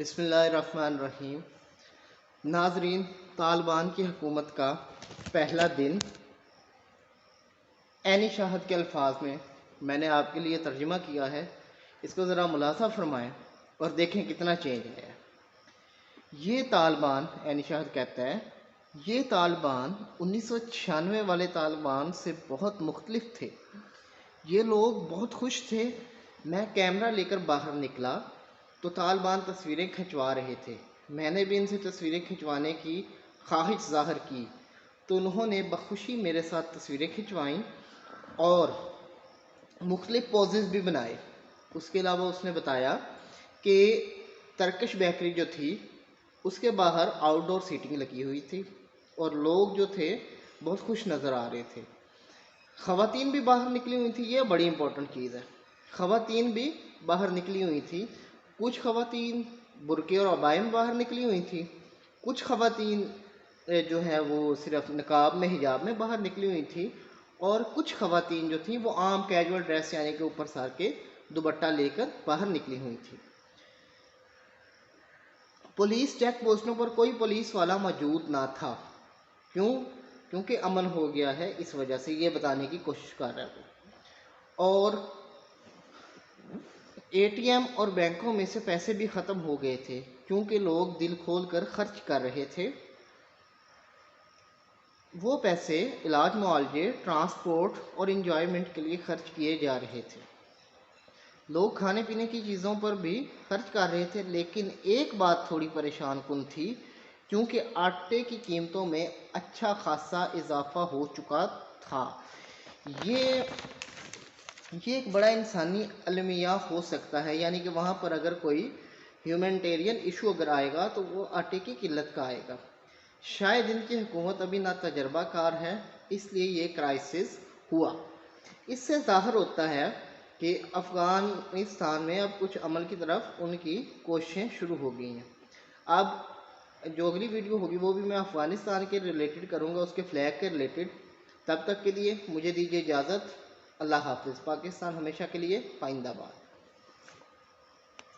بسم اللہ الرحمن الرحیم۔ ناظرین، طالبان کی حکومت کا پہلا دن عینی شاہد کے الفاظ میں نے آپ کے لیے ترجمہ کیا ہے۔ اس کو ذرا ملاحظہ فرمائیں اور دیکھیں کتنا چینج ہے۔ یہ طالبان، عینی شاہد کہتا ہے، یہ طالبان 1996 والے طالبان سے بہت مختلف تھے۔ یہ لوگ بہت خوش تھے۔ میں کیمرہ لے کر باہر نکلا تو طالبان تصویریں کھنچوا رہے تھے۔ میں نے بھی ان سے تصویریں کھنچوانے کی خواہش ظاہر کی تو انہوں نے بخوشی میرے ساتھ تصویریں کھنچوائیں اور مختلف پوزز بھی بنائے۔ اس کے علاوہ اس نے بتایا کہ ترکش بیکری جو تھی اس کے باہر آؤٹ ڈور سیٹنگ لگی ہوئی تھی اور لوگ جو تھے بہت خوش نظر آ رہے تھے۔ خواتین بھی باہر نکلی ہوئی تھی، یہ بڑی امپورٹنٹ چیز ہے۔ خواتین بھی باہر نکلی ہوئی تھی۔ کچھ خواتین برقعے اور عبائے میں باہر نکلی ہوئی تھی، کچھ خواتین جو ہے وہ صرف نقاب میں، حجاب میں باہر نکلی ہوئی تھی، اور کچھ خواتین جو تھیں وہ عام کیجول ڈریس یعنی کہ اوپر سار کے دوپٹہ لے کر باہر نکلی ہوئی تھی۔ پولیس چیک پوسٹوں پر کوئی پولیس والا موجود نہ تھا۔ کیونکہ امن ہو گیا ہے، اس وجہ سے یہ بتانے کی کوشش کر رہا ہے۔ اور اے ٹی ایم اور بینکوں میں سے پیسے بھی ختم ہو گئے تھے کیونکہ لوگ دل کھول کر خرچ کر رہے تھے۔ وہ پیسے علاج، معالجے، ٹرانسپورٹ اور انجوائمنٹ کے لیے خرچ کیے جا رہے تھے۔ لوگ کھانے پینے کی چیزوں پر بھی خرچ کر رہے تھے، لیکن ایک بات تھوڑی پریشان کن تھی کیونکہ آٹے کی قیمتوں میں اچھا خاصا اضافہ ہو چکا تھا۔ یہ ایک بڑا انسانی المیہ ہو سکتا ہے، یعنی کہ وہاں پر اگر کوئی ہیومینٹیرین ایشو اگر آئے گا تو وہ آٹے کی قلت کا آئے گا۔ شاید ان کی حکومت ابھی نا تجربہ کار ہے، اس لیے یہ کرائسس ہوا۔ اس سے ظاہر ہوتا ہے کہ افغانستان میں اب کچھ عمل کی طرف ان کی کوششیں شروع ہو گئی ہیں۔ اب جو اگلی ویڈیو ہوگی وہ بھی میں افغانستان کے ریلیٹڈ کروں گا، اس کے فلیگ کے ریلیٹڈ۔ تب تک کے لیے مجھے دیجیے اجازت۔ اللہ حافظ۔ پاکستان ہمیشہ کے لیے پائندہ باد۔